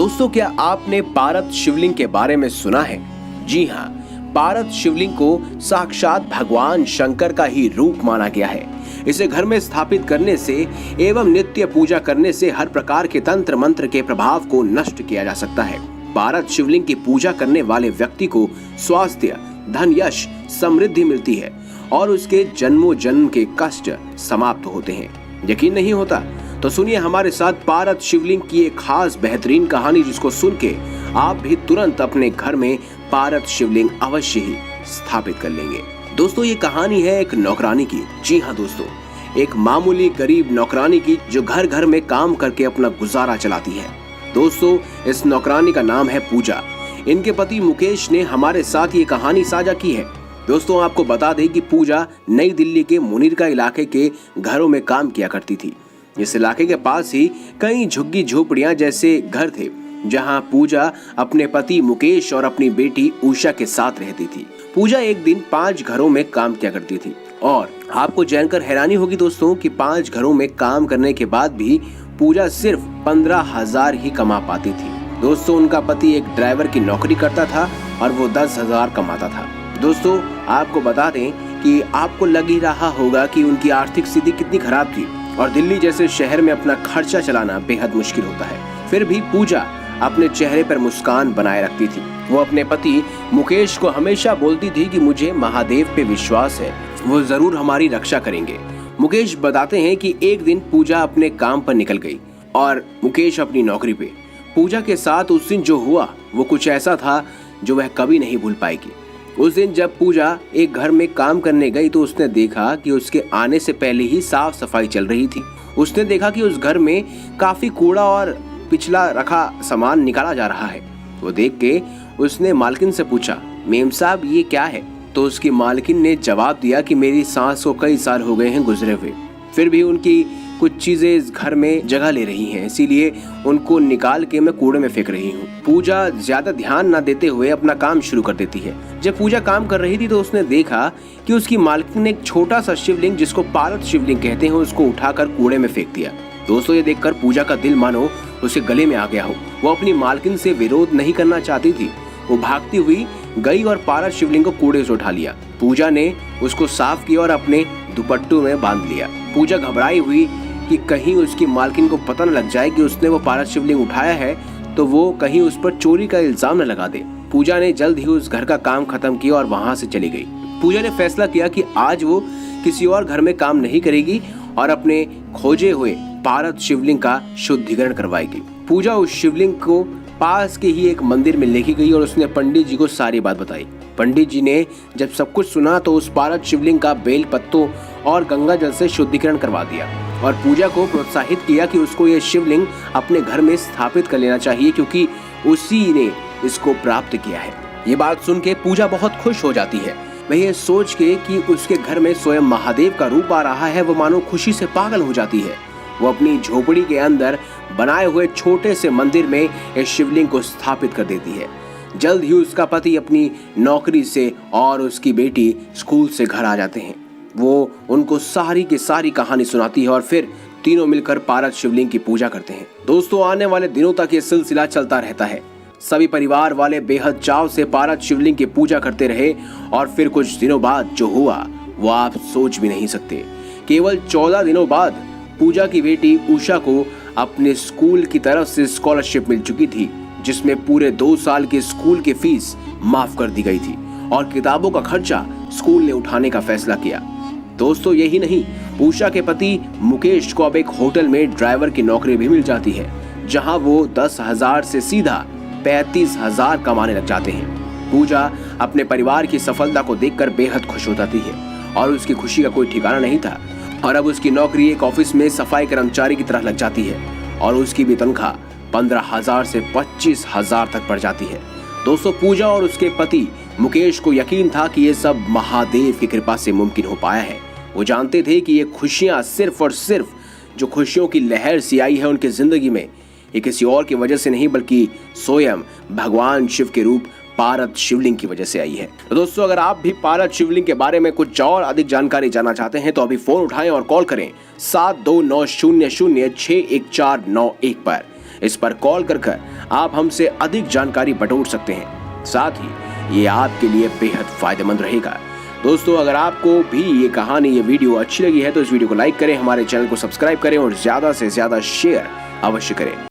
दोस्तों, क्या आपने पारद शिवलिंग के बारे में सुना है? जी हाँ, पारद शिवलिंग को साक्षात भगवान शंकर का ही रूप माना गया है। इसे घर में स्थापित करने से एवं नित्य पूजा करने से हर प्रकार के तंत्र मंत्र के प्रभाव को नष्ट किया जा सकता है। पारद शिवलिंग की पूजा करने वाले व्यक्ति को स्वास्थ्य, धन, यश, समृद्धि मिलती है और उसके जन्मों जन्म के कष्ट समाप्त होते हैं। यकीन नहीं होता तो सुनिए हमारे साथ पारद शिवलिंग की एक खास बेहतरीन कहानी, जिसको सुन के आप भी तुरंत अपने घर में पारद शिवलिंग अवश्य ही स्थापित कर लेंगे। दोस्तों, ये कहानी है एक नौकरानी की। जी हाँ दोस्तों, एक मामूली गरीब नौकरानी की जो घर घर में काम करके अपना गुजारा चलाती है। दोस्तों, इस नौकरानी का नाम है पूजा। इनके पति मुकेश ने हमारे साथ ये कहानी साझा की है। दोस्तों, आपको बता दें कि पूजा नई दिल्ली के मुनीरका इलाके के घरों में काम किया करती थी। इस इलाके के पास ही कई झुग्गी झोपड़ियां जैसे घर थे, जहां पूजा अपने पति मुकेश और अपनी बेटी उषा के साथ रहती थी। पूजा एक दिन 5 घरों में काम किया करती थी और आपको जानकर हैरानी होगी दोस्तों कि 5 घरों में काम करने के बाद भी पूजा सिर्फ 15,000 ही कमा पाती थी। दोस्तों, उनका पति एक ड्राइवर की नौकरी करता था और वो 10,000 कमाता था। दोस्तों, आपको बता दें कि आपको लग ही रहा होगा कि उनकी आर्थिक स्थिति कितनी खराब थी और दिल्ली जैसे शहर में अपना खर्चा चलाना बेहद मुश्किल होता है। फिर भी पूजा अपने चेहरे पर मुस्कान बनाए रखती थी। वो अपने पति मुकेश को हमेशा बोलती थी कि मुझे महादेव पे विश्वास है, वो जरूर हमारी रक्षा करेंगे। मुकेश बताते हैं कि एक दिन पूजा अपने काम पर निकल गई और मुकेश अपनी नौकरी पे। पूजा के साथ उस दिन जो हुआ वो कुछ ऐसा था जो वह कभी नहीं भूल पाएगी। उस दिन जब पूजा एक घर में काम करने गई तो उसने देखा कि उसके आने से पहले ही साफ सफाई चल रही थी। उसने देखा कि उस घर में काफी कूड़ा और पिछला रखा सामान निकाला जा रहा है। वो देख के उसने मालकिन से पूछा, मेम साहब ये क्या है? तो उसकी मालकिन ने जवाब दिया कि मेरी सास को कई साल हो गए हैं गुजरे हुए, फिर भी उनकी कुछ चीजें इस घर में जगह ले रही हैं, इसीलिए उनको निकाल के मैं कूड़े में फेंक रही हूँ। पूजा ज्यादा ध्यान न देते हुए अपना काम शुरू कर देती है। जब पूजा काम कर रही थी तो उसने देखा कि उसकी मालकिन ने एक छोटा सा शिवलिंग, जिसको पारद शिवलिंग कहते हैं, उसको उठाकर कूड़े में फेंक दिया। दोस्तों, ये देखकर पूजा का दिल मानो उसके गले में आ गया हो। वो अपनी मालकिन से विरोध नहीं करना चाहती थी। वो भागती हुई गई और पारद शिवलिंग को कूड़े से उठा लिया। पूजा ने उसको साफ किया और अपने दुपट्टों में बांध लिया। पूजा घबराई हुई कि कहीं उसकी मालकिन को पता न लग जाए कि उसने वो पारद शिवलिंग उठाया है, तो वो कहीं उस पर चोरी का इल्जाम न लगा दे। पूजा ने जल्द ही उस घर का काम खत्म किया और वहां से चली गई। पूजा ने फैसला किया कि आज वो किसी और घर में काम नहीं करेगी और अपने खोजे हुए पारद शिवलिंग का शुद्धिकरण करवाएगी। पूजा उस शिवलिंग को पास के ही एक मंदिर में लेके गई और उसने पंडित जी को सारी बात बताई। पंडित जी ने जब सब कुछ सुना तो उस पारद शिवलिंग का बेल पत्तों और गंगा जल से शुद्धिकरण करवा दिया और पूजा को प्रोत्साहित किया कि उसको ये शिवलिंग अपने घर में स्थापित कर लेना चाहिए, क्योंकि उसी ने इसको प्राप्त किया है। ये बात सुन के पूजा बहुत खुश हो जाती है। वह ये सोच के कि उसके घर में स्वयं महादेव का रूप आ रहा है, वो मानो खुशी से पागल हो जाती है। वो अपनी झोपड़ी के अंदर बनाए हुए छोटे से मंदिर में इस शिवलिंग को स्थापित कर देती है। जल्द ही उसका पति अपनी नौकरी से और उसकी बेटी स्कूल से घर आ जाते हैं। वो उनको सारी की सारी कहानी सुनाती है और फिर तीनों मिलकर पारद शिवलिंग की पूजा करते हैं। दोस्तों, आने वाले दिनों तक ये सिलसिला चलता रहता है। सभी परिवार वाले बेहद चाव से पारद शिवलिंग की पूजा करते रहे और फिर कुछ दिनों बाद जो हुआ वो आप सोच भी नहीं सकते। केवल 14 दिनों बाद पूजा की बेटी उषा को अपने स्कूल की तरफ से स्कॉलरशिप मिल चुकी थी, जिसमें पूरे 2 साल की स्कूल की फीस माफ कर दी गई थी और किताबों का खर्चा स्कूल ने उठाने का फैसला किया। दोस्तों, यही नहीं, उषा के पति मुकेश को अब एक होटल में ड्राइवर की नौकरी भी मिल जाती है, जहां वो 10,000 से सीधा 35,000 कमाने लग जाते हैं। पूजा अपने परिवार की सफलता को देखकर बेहद खुश हो जाती है और उसकी खुशी का कोई ठिकाना नहीं था और अब उसकी नौकरी एक ऑफिस में सफाई कर्मचारी की तरह लग जाती है और उसकी भी तनख्वाह 15,000 से 25,000 तक बढ़ जाती है। दोस्तों, पूजा और उसके पति मुकेश को यकीन था कि ये सब महादेव की कृपा से मुमकिन हो पाया है। वो जानते थे कि ये खुशियां सिर्फ और सिर्फ जो खुशियों की लहर सी आई है उनकी जिंदगी में, ये किसी और की वजह से नहीं बल्कि स्वयं भगवान शिव के रूप पारद शिवलिंग की वजह से आई है। तो दोस्तों, अगर आप भी पारद शिवलिंग के बारे में कुछ और अधिक जानकारी जानना चाहते हैं तो अभी फोन उठाएं और कॉल करें 7290061491 पर। इस पर कॉल कर आप हमसे अधिक जानकारी बटोर सकते हैं। साथ ही ये आपके लिए बेहद फायदेमंद रहेगा। दोस्तों, अगर आपको भी ये कहानी, ये वीडियो अच्छी लगी है तो इस वीडियो को लाइक करें, हमारे चैनल को सब्सक्राइब करें और ज्यादा से ज्यादा शेयर अवश्य करें।